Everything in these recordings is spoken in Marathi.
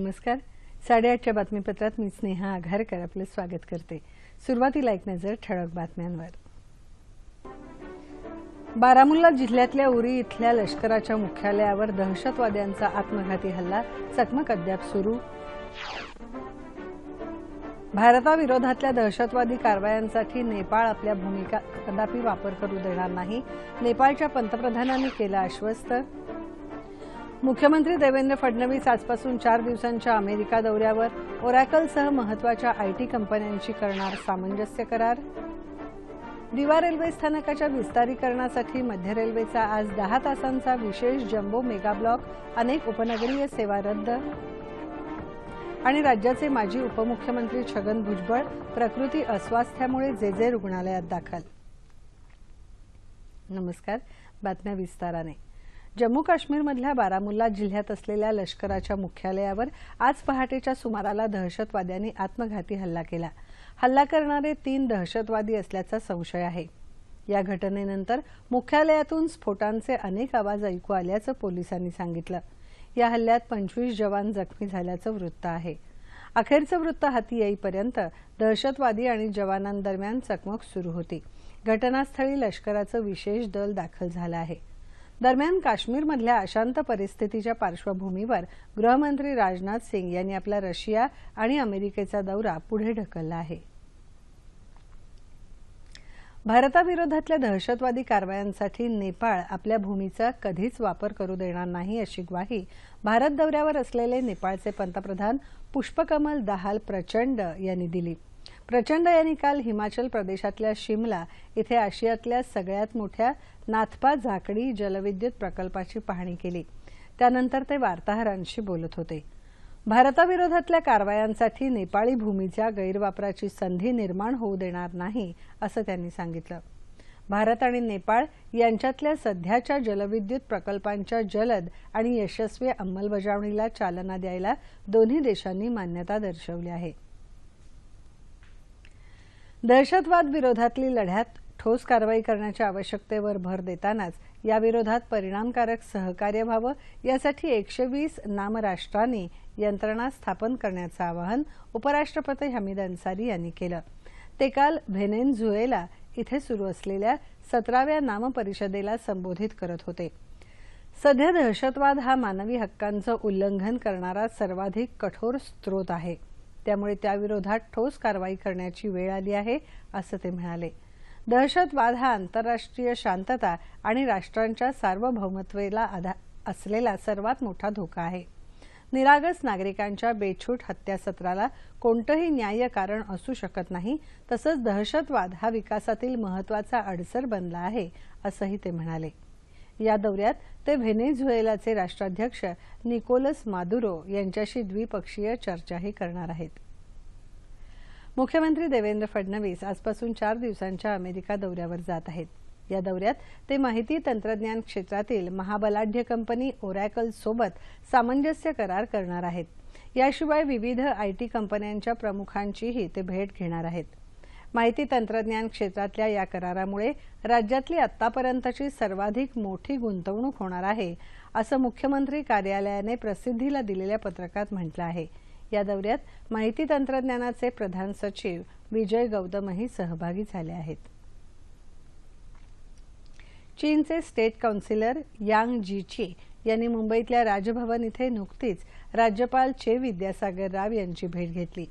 नमस्कार. 8:30च्या बातमीपत्रात मी स्नेहा आघारकर आपले स्वागत करते. सुरुवातीला एक नजर ठळक बातम्यांवर. बारामुल्ला जिल्ह्यातल्या उरी इथल्या लष्कराच्या मुख्यालयावर दहशतवाद्यांचा आत्मघाती हल्ला, चकमक अद्याप सुरू. भारताविरोधातल्या दहशतवादी कारवायांसाठी नेपाळ आपल्या भूमिका कदापि वापर करू देणार नाही, नेपाळच्या पंतप्रधानांनी केलं आश्वस्त. मुख्यमंत्री देवेंद्र फडणवीस आजपासून 4 दिवसांच्या अमेरिका दौऱ्यावर, ओरॅकलसह महत्त्वाच्या आयटी कंपन्यांशी करणार सामंजस्य करार. दिवा रेल्वे स्थानकाच्या विस्तारीकरणासाठी मध्य रेल्वेचा आज 10 तासांचा विशेष जम्बो मेगा ब्लॉक, अनेक उपनगरीय सेवा रद्द. आणि राज्याचे माजी उपमुख्यमंत्री छगन भुजबळ प्रकृती अस्वास्थ्यामुळे जे रुग्णालयात दाखल. नमस्कार. बातम्या विस्ताराने. जम्मू काश्मीरमधल्या बारामुल्ला जिल्ह्यात असलेल्या लष्कराच्या मुख्यालयावर आज पहाटेच्या सुमाराला दहशतवाद्यांनी आत्मघाती हल्ला केला. हल्ला करणारे 3 दहशतवादी असल्याचा संशय आहे. या घटनेनंतर मुख्यालयातून स्फोटांचे अनेक आवाज ऐकू आल्याचं पोलिसांनी सांगितलं. या हल्ल्यात 25 जवान जखमी झाल्याचं वृत्त आहे. अखेरचं वृत्त हाती येईपर्यंत दहशतवादी आणि जवानांदरम्यान चकमक सुरू होती. घटनास्थळी लष्कराचं विशेष दल दाखल झालं आहे. दरम्यान काश्मीरमधल्या अशांत परिस्थितीच्या पार्श्वभूमीवर गृहमंत्री राजनाथ सिंग यांनी आपला रशिया आणि अमेरिकेचा दौरा पुढे ढकलला आहे. भारताविरोधातल्या दहशतवादी कारवायांसाठी नेपाळ आपल्या भूमीचा कधीच वापर करू देणार नाही, अशी ग्वाही भारत दौऱ्यावर असलेले नेपाळचे पंतप्रधान पुष्पकमल दाहाल प्रचंड यांनी दिली. प्रचंड यांनी काल हिमाचल प्रदेशातल्या शिमला इथे आशियातल्या सगळ्यात मोठ्या नाथपा झाकडी जलविद्युत प्रकल्पाची पाहणी केली. त्यानंतर ते वार्ताहरांशी बोलत होते. भारताविरोधातल्या कारवायांसाठी नेपाळी भूमीच्या गैरवापराची संधी निर्माण होऊ देणार नाही, असं त्यांनी सांगितलं. भारत आणि नेपाळ यांच्यातल्या सध्याच्या जलविद्युत प्रकल्पांच्या जलद आणि यशस्वी अंमलबजावणीला चालना द्यायला दोन्ही देशांनी मान्यता दर्शवली आहे. दहशतवाद विरोधातली लढ्यात ठोस कारवाई करण्याच्या आवश्यकतेवर भर देतानाच याविरोधात परिणामकारक सहकार्य व्हावं, यासाठी 120 नामराष्ट्रांनी यंत्रणा स्थापन करण्याचं आवाहन उपराष्ट्रपती हमीद अन्सारी यांनी केलं. ते काल व्हेनेझुएला इथे सुरू असलेल्या 17व्या नामपरिषदेला संबोधित करत होते. सध्या दहशतवाद हा मानवी हक्कांचं उल्लंघन करणारा सर्वाधिक कठोर स्रोत आहे. त्यामुळे त्याविरोधात ठोस कारवाई करण्याची वेळ आली आहे, असं ते म्हणाले. दहशतवाद हा आंतरराष्ट्रीय शांतता आणि राष्ट्रांच्या सार्वभौमत्वाला असलेला सर्वात मोठा धोका आहे. निरागस नागरिकांच्या बेछूट हत्यासत्राला कोणतंही न्याय्य कारण असू शकत नाही. तसंच दहशतवाद हा विकासातील महत्त्वाचा अडसर बनला आहे, असंही ते म्हणाले. या दौऱ्यात ते व्हेनेझुएलाचे राष्ट्राध्यक्ष निकोलस मादुरो यांच्याशी द्विपक्षीय चर्चाही करणार आहेत. मुख्यमंत्री देवेंद्र फडणवीस आजपासून 4 दिवसांच्या अमेरिका दौऱ्यावर जात आहेत. या दौऱ्यात ते माहिती तंत्रज्ञान क्षेत्रातील महाबलाढ्य कंपनी ओरॅकल सोबत सामंजस्य करार करणार आहेत. याशिवाय विविध आयटी कंपन्यांच्या प्रमुखांचीही ते भेट घेणार आहेत. माहिती तंत्रज्ञान क्षेत्रातल्या या करारामुळे राज्यातली आतापर्यंतची सर्वाधिक मोठी गुंतवणूक होणार आहे, असं मुख्यमंत्री कार्यालयाने प्रसिद्धीला दिलेल्या पत्रकात म्हटलं आहे. या दौऱ्यात माहिती तंत्रज्ञानाचे प्रधान सचिव विजय गौतमही सहभागी झाले आहेत. चीनचे स्टेट काउन्सिलर यांग जीची यांनी मुंबईतल्या राजभवन इथे नुकतीच राज्यपाल चे विद्यासागर राव यांची भेट घेतली.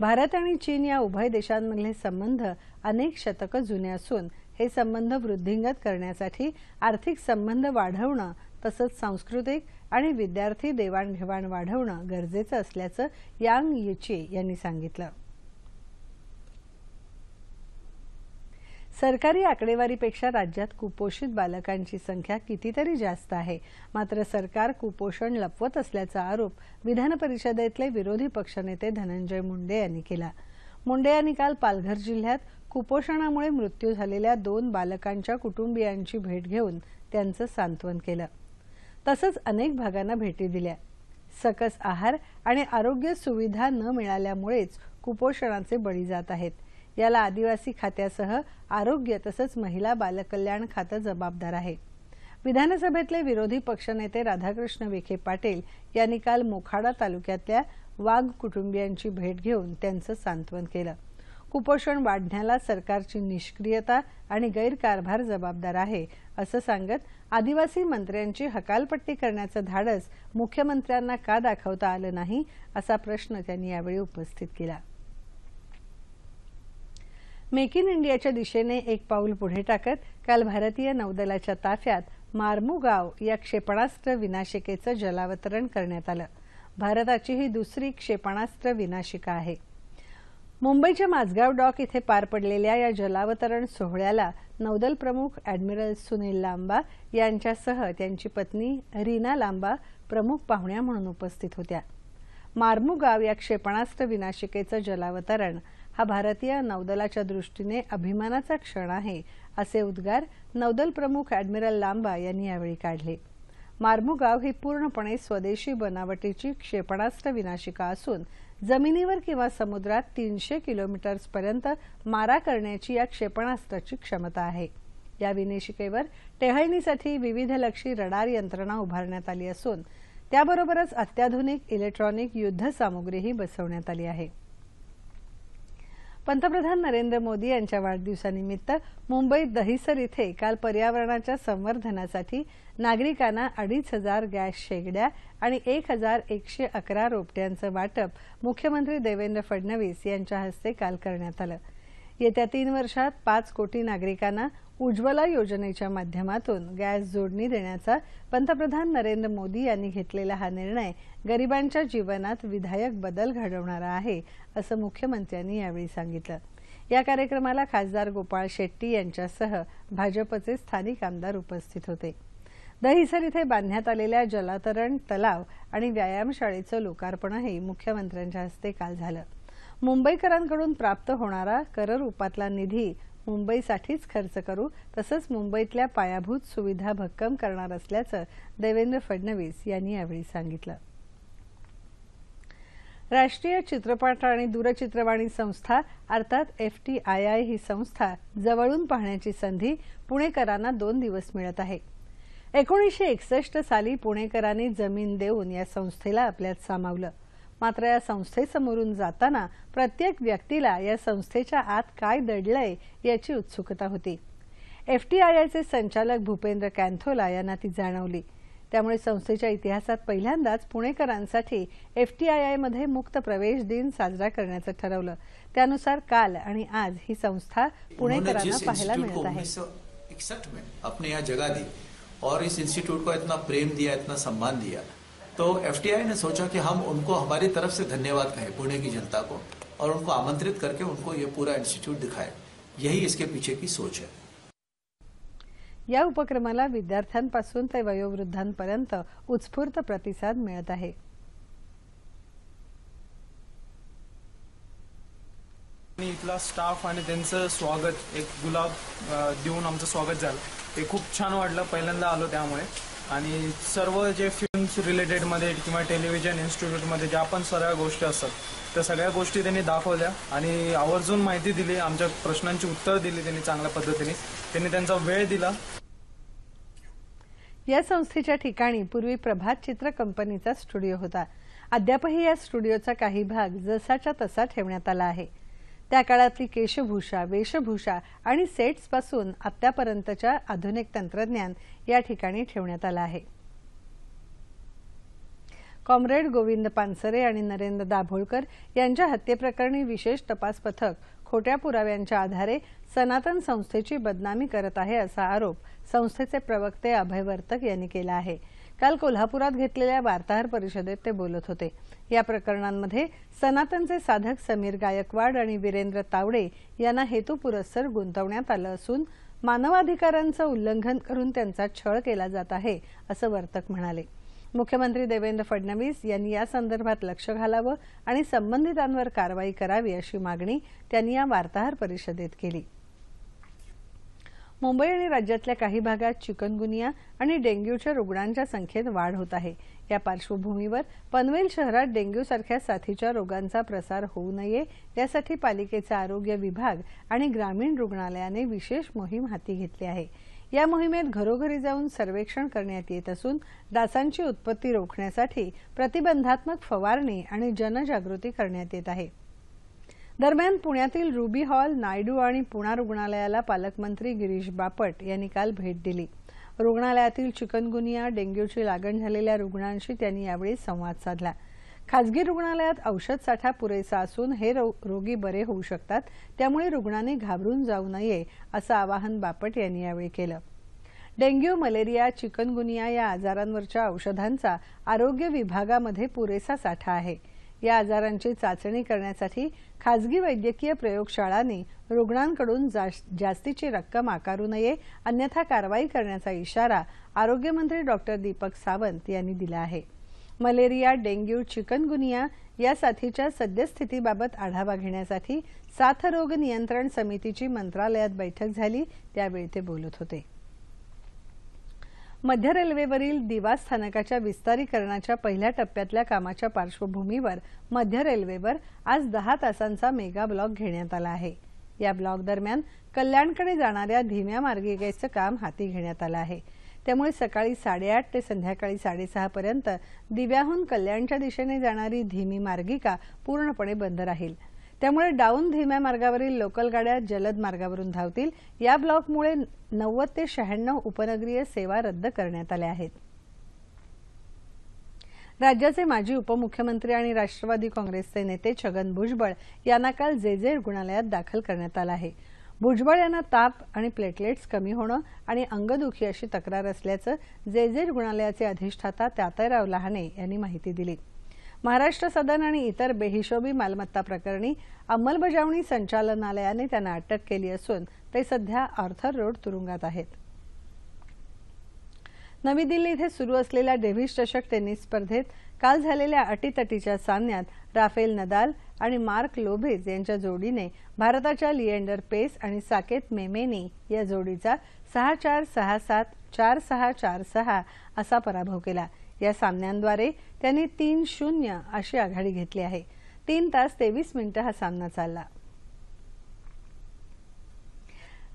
भारत आणि चीन या उभय देशांमधले संबंध अनेक शतकं जुने असून हे संबंध वृद्धिंगत करण्यासाठी आर्थिक संबंध वाढवणं तसंच सांस्कृतिक आणि विद्यार्थी देवाणघेवाण वाढवणं गरजेचं असल्याचं यांग यीची यांनी सांगितलं. सरकारी आकडेवारीपेक्षा राज्यात कुपोषित बालकांची संख्या कितीतरी जास्त आहे. मात्र सरकार कुपोषण लपवत असल्याचा आरोप विधान परिषदेतले विरोधी पक्षनेते धनंजय मुंडे यांनी केला. मुंडे यांनी काल पालघर जिल्ह्यात कुपोषणामुळे मृत्यू झालेल्या 2 बालकांच्या कुटुंबियांची भेट घेऊन त्यांचं सांत्वन केलं. तसंच अनेक भागांना भेटी दिल्या. सकस आहार आणि आरोग्य सुविधा न मिळाल्यामुळेच कुपोषणाचे बळी जात आहेत. याला आदिवासी खात्यासह आरोग्य तसंच महिला बालकल्याण खातं जबाबदार आहे. विधानसभेतले विरोधी पक्षनेते राधाकृष्ण विखे पाटील यांनी काल मोखाडा तालुक्यातल्या वाघ कुटुंबियांची भेट घेऊन त्यांचं सांत्वन केलं। कुपोषण वाढण्याला सरकारची निष्क्रियता आणि गैरकारभार जबाबदार आहे असं सांगत आदिवासी मंत्र्यांची हकालपट्टी करण्याचं धाडस मुख्यमंत्र्यांना का दाखवता आलं नाही असा प्रश्न त्यांनी यावेळी उपस्थित केला। मेक इन इंडियाच्या दिशेने एक पाऊल पुढे टाकत काल भारतीय नौदलाच्या ताफ्यात मार्मुगाव या क्षेपणास्त्र विनाशिकेचं जलावतरण करण्यात आलं। भारताची ही दुसरी क्षेपणास्त्र विनाशिका आहे। मुंबईच्या माझगाव डॉक इथे पार पडलेल्या या जलावतरण सोहळ्याला नौदल प्रमुख ॲडमिरल सुनील लांबा यांच्यासह त्यांची पत्नी रीना लांबा प्रमुख पाहुण्या म्हणून उपस्थित होत्या। मार्मुगाव या क्षेपणास्त्र विनाशिकेचं जलावतरण हा भारतीय नौदलाच्या दृष्टीने अभिमानाचा क्षण आहे असे उद्गार नौदल प्रमुख ॲडमिरल लांबा यांनी यावेळी काढले। मार्मुगाव ही पूर्णपणे स्वदेशी बनावटीची क्षेपणास्त्र विनाशिका असून जमिनीवर किंवा समुद्रात 300 किलोमीटर्सपर्यंत मारा करण्याची या क्षेपणास्त्राची क्षमता आहे। या विनाशिकेवर टेहळणीसाठी विविधलक्षी रडार यंत्रणा उभारण्यात आली असून त्याबरोबरच अत्याधुनिक इलेक्ट्रॉनिक युद्ध सामुग्रीही बसवण्यात आली आहे। पंतप्रधान नरेंद्र मोदी यांच्या वाढदिवसानिमित्त मुंबईत दहिसर इथे काल पर्यावरणाच्या संवर्धनासाठी नागरिकांना 2500 गॅस शेगड्या आणि 1111 रोपट्यांचं वाटप मुख्यमंत्री देवेंद्र फडणवीस यांच्या हस्ते काल करण्यात आलं। येत्या 3 वर्षात 5 कोटी नागरिकांना उज्ज्वला योजनेच्या माध्यमातून गॅस जोडणी देण्याचा पंतप्रधान नरेंद्र मोदी यांनी घेतलेला हा निर्णय गरिबांच्या जीवनात विधायक बदल घडवणारा आहे असं मुख्यमंत्र्यांनी यावेळी सांगितलं। या कार्यक्रमाला खासदार गोपाळ शेट्टी यांच्यासह भाजपचे स्थानिक आमदार उपस्थित होते। दहिसर इथे बांधण्यात आलेल्या जलातरण तलाव आणि व्यायामशाळेचं लोकार्पणही मुख्यमंत्र्यांच्या हस्ते काल झालं। मुंबईकरांकडून प्राप्त होणारा कर रूपातला निधी मुंबईसाठीच खर्च करू तसंच मुंबईतल्या पायाभूत सुविधा भक्कम करणार असल्याचं देवेंद्र फडणवीस यांनी यावेळी सांगितलं। राष्ट्रीय चित्रपट आणि दूरचित्रवाणी संस्था अर्थात FTII ही संस्था जवळून पाहण्याची संधी पुणेकरांना 2 दिवस मिळत आहे। 1961 साली पुणेकरांनी जमीन देऊन या संस्थेला आपल्यात सामावलं। मात्र या संस्थेसमोरून जाताना प्रत्येक व्यक्तीला या संस्थेच्या आत काय दडलंय याची उत्सुकता होती। FTIIचे संचालक भूपेंद्र कॅन्थोला यांना ती जाणवली। त्यामुळे संस्थेच्या इतिहासात पहिल्यांदाच पुणेकरांसाठी FTIIमध्ये मुक्त प्रवेश दिन साजरा करण्याचं ठरवलं। त्यानुसार काल आणि आज ही संस्था पुणेकरांना पाहायला मिळत आहे। 1961 में अपने यहाँ जगह दी और इस इंस्टीट्यूट को इतना प्रेम दिया, इतना सम्मान दिया, तो FTII ने सोचा कि हम उनको हमारी तरफ से धन्यवाद कहें पुणे की जनता को और उनको आमंत्रित करके उनको ये पूरा इंस्टीट्यूट दिखाए। यही इसके पीछे की सोच है। या उपक्रमाला विद्यार्थ्यांपासून ते वयोवृद्धांपर्यंत उत्स्फूर्त प्रतिसाद मिळत आहे। इथला स्टाफ आणि त्यांचं स्वागत एक गुलाब देऊन आमचं स्वागत झालं। ते खूप छान वाटलं, पहिल्यांदा आलो त्यामुळे। आणि सर्व जे फिल्म्स रिलेटेड मध्ये किंवा टेलिव्हिजन इन्स्टिट्यूट मध्ये ज्या पण सर्व गोष्टी असतात त्या सगळ्या गोष्टी त्यांनी दाखवल्या आणि आवर्जून माहिती दिली, आमच्या प्रश्नांची उत्तर दिली त्यांनी चांगल्या पद्धतीने। त्यांनी त्यांचा वेळ दिला। या संस्थेच्या ठिकाणी पूर्वी प्रभात चित्र कंपनीचा स्टुडिओ होता। अद्यापही या स्टुडिओचा काही भाग जसाच्या तसा ठेवण्यात आला आहे। त्या काळातली केशभूषा, वेशभूषा आणि सेट्स पासून आत्तापर्यंतच्या आधुनिक तंत्रज्ञान या ठिकाणी ठेवण्यात आलं आहे। कॉम्रेड गोविंद पानसरे आणि नरेंद्र दाभोळकर यांच्या हत्येप्रकरणी विशेष तपास पथक खोट्या पुराव्यांच्या आधारे सनातन संस्थेची बदनामी करत आहे असा आरोप संस्थेचे प्रवक्ते अभय वर्तक यांनी केला आहे। काल कोल्हापुरात घेतलेल्या वार्ताहर परिषदेत ते बोलत होते। या प्रकरणांमध्ये सनातनचे साधक समीर गायकवाड आणि वीरेंद्र तावडे यांना हेतुपुरस्सर गुंतवण्यात आलं असून मानवाधिकारांचं उल्लंघन करून त्यांचा छळ केला जात आहे असं वर्तक म्हणाले। मुख्यमंत्री देवेंद्र फडणवीस यांनी या संदर्भात लक्ष घालावं आणि संबंधितांवर कारवाई करावी अशी मागणी त्यांनी या वार्ताहर परिषदेत केली। मुंबई आणि राज्यातल्या काही भागात चिकनगुनिया आणि डेंग्यूच्या रुग्णांच्या संख्येत वाढ होत आहे। या पार्श्वभूमीवर पनवेल शहरात डेंग्यूसारख्या साथीच्या रोगांचा प्रसार होऊ नये यासाठी पालिकेचा आरोग्य विभाग आणि ग्रामीण रुग्णालयाने विशेष मोहीम हाती घेतली आहे। या मोहिमेत घरोघरी जाऊन सर्वेक्षण करण्यात येत असून डासांची उत्पत्ती रोखण्यासाठी प्रतिबंधात्मक फवारणी आणि जनजागृती करण्यात येत आहे. दरम्यान पुण्यातील रुबी हॉल, नायडू आणि पुणा रुग्णालयाला पालकमंत्री गिरीश बापट यांनी काल भेट दिली. रुग्णालयातील चिकनगुनिया, डेंग्यूची लागण झालेल्या रुग्णांशी त्यांनी यावेळी संवाद साधला. खासगी रुग्णालयात औषध साठा पुरेसा असून हे रोगी बरे होऊ शकतात, त्यामुळे रुग्णांनी घाबरून जाऊ नये असं आवाहन बापट यांनी यावेळी केलं. डेंग्यू, मलेरिया, चिकनगुनिया या आजारांवरच्या औषधांचा आरोग्य विभागामध्ये पुरेसा साठा आहे. या आजारांची चाचणी करण्यासाठी खासगी वैद्यकीय प्रयोगशाळांनी रुग्णांकडून जास्तीची रक्कम आकारू नये, अन्यथा कारवाई करण्याचा इशारा आरोग्यमंत्री डॉक्टर दीपक सावंत यांनी दिला आहे. मलेरिया, डेंग्यू, चिकनगुनिया या साथीच्या सद्यस्थितीबाबत आढावा घेण्यासाठी साथरोग नियंत्रण समितीची मंत्रालयात बैठक झाली, त्यावेळी ते बोलत होते. मध्य रेल्वेवरील दिवा स्थानकाच्या विस्तारीकरणाच्या पहिल्या टप्प्यातल्या कामाच्या पार्श्वभूमीवर मध्य रेल्वेवर आज 10 तासांचा मेगा ब्लॉक घेण्यात आला आहे. या ब्लॉक दरम्यान कल्याणकडे जाणाऱ्या धीम्या मार्गिकेचं काम हाती घेण्यात आलं आहे. त्यामुळे सकाळी 8:30 ते संध्याकाळी 6:30 पर्यंत दिव्याहून कल्याणच्या दिशेने जाणारी धीमी मार्गिका पूर्णपणे बंद राहील. त्यामुळे डाऊन धीम्या मार्गावरील लोकल गाड्या जलद मार्गावरून धावतील. या ब्लॉकमुळे 90 ते 96 उपनगरीय सेवा रद्द करण्यात आल्या आहेत. राज्याचे माजी उपमुख्यमंत्री आणि राष्ट्रवादी काँग्रेसचे नेते छगन भुजबळ यांना काल जे रुग्णालयात दाखल करण्यात आलं आहे. भुजबळ यांना ताप आणि प्लेटलेट्स कमी होणं आणि अंगदुखी अशी तक्रार असल्याचं जे रुग्णालयाचे अधिष्ठाता तात्याराव लहाने यांनी माहिती दिली. महाराष्ट्र सदन आणि इतर बेहिशोबी मालमत्ता प्रकरणी अंमलबजावणी संचालनालयाने त्यांना अटक केली असून ते सध्या आर्थर रोड तुरुंगात आहेत. नवी दिल्ली इथे सुरू असलेल्या डेव्हिस चषक टेनिस स्पर्धेत काल झालेल्या अटीतटीच्या सामन्यात राफेल नदाल आणि मार्क लोबेज यांच्या जोडीने भारताच्या लिएंडर पेस आणि साकेत मेमेनी या जोडीचा 6-4, 6-7, 4-6, 4-6 असा पराभव केला. या सामन्यांद्वारे त्यांनी 3-0 अशी आघाडी घेतली आहे. 3 तास 23 मिनिटं हा सामना चालला.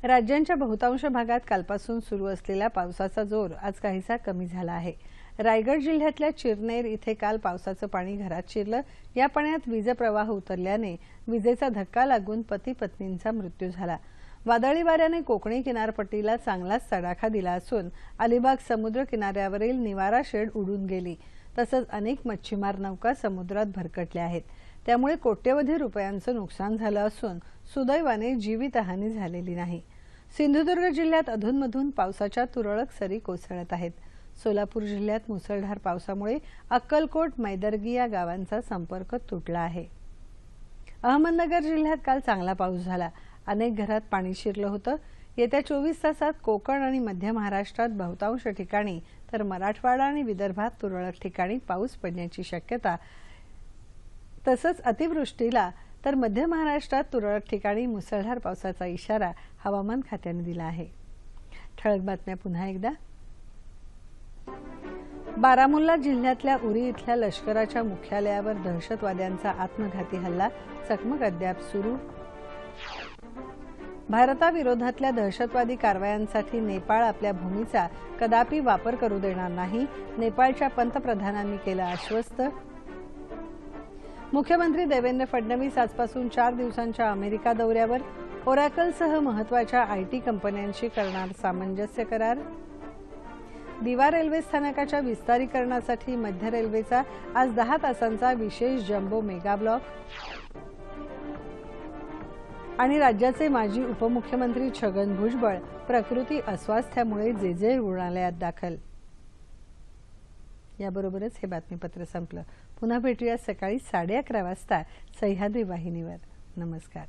राज्याच्या बहुतांश भागात कालपासून सुरू असलेल्या पावसाचा जोर आज काहीसा कमी झाला आहे. रायगड जिल्ह्यातल्या चिरनेर इथे काल पावसाचं पाणी घरात शिरलं. या पाण्यात वीजप्रवाह उतरल्याने विजेचा धक्का लागून पती पत्नींचा मृत्यू झाला. वादळी वाऱ्याने कोकणी किनारपट्टीला चांगलाच तडाखा दिला असून अलिबाग समुद्र किनाऱ्यावरील निवारा शेड उडून गेली. तसंच अनेक मच्छीमार नौका समुद्रात भरकटल्या आहेत. त्यामुळे कोट्यवधी रुपयांचं नुकसान झालं असून सुदैवाने जीवितहानी झालेली नाही. सिंधुदुर्ग जिल्ह्यात अधूनमधून पावसाच्या तुरळक सरी कोसळत आहेत. सोलापूर जिल्ह्यात मुसळधार पावसामुळे अक्कलकोट, मैदर्गी या गावांचा संपर्क तुटला आहे. अहमदनगर जिल्ह्यात काल चांगला पाऊस झाला. अनेक घरात पाणी शिरलं होतं. येत्या 24 तासात कोकण आणि मध्य महाराष्ट्रात बहुतांश ठिकाणी तर मराठवाडा आणि विदर्भात तुरळक ठिकाणी पाऊस पडण्याची शक्यता, तसंच अतिवृष्टीला तर मध्य महाराष्ट्रात तुरळक ठिकाणी मुसळधार पावसाचा इशारा हवामान खात्याने दिला आहे. ठळक बातम्या पुन्हा एकदा. बारामुल्ला जिल्ह्यातल्या उरी इथल्या लष्कराच्या मुख्यालयावर दहशतवाद्यांचा आत्मघाती हल्ला, चकमक अद्याप सुरू. भारताविरोधातल्या दहशतवादी कारवायांसाठी नेपाळ आपल्या भूमीचा कदापि वापर करू देणार नाही, नेपाळच्या पंतप्रधानांनी केलं आश्वस्त. मुख्यमंत्री देवेंद्र फडणवीस आजपासून 4 दिवसांच्या अमेरिका दौऱ्यावर. ओरॅकलसह महत्वाच्या IT कंपन्यांशी करणार सामंजस्य करार. दिवा रेल्वे स्थानकाच्या विस्तारीकरणासाठी मध्य रेल्वेचा आज 10 तासांचा विशेष जम्बो मेगा ब्लॉक. आणि राज्याचे माजी उपमुख्यमंत्री छगन भुजबळ प्रकृती अस्वास्थ्यामुळे जे रुग्णालयात दाखल. याबरोबरच हे बातमीपत्र संपलं. पुन्हा भेटूया सकाळी 11:30 वाजता सह्याद्री वाहिनीवर. नमस्कार.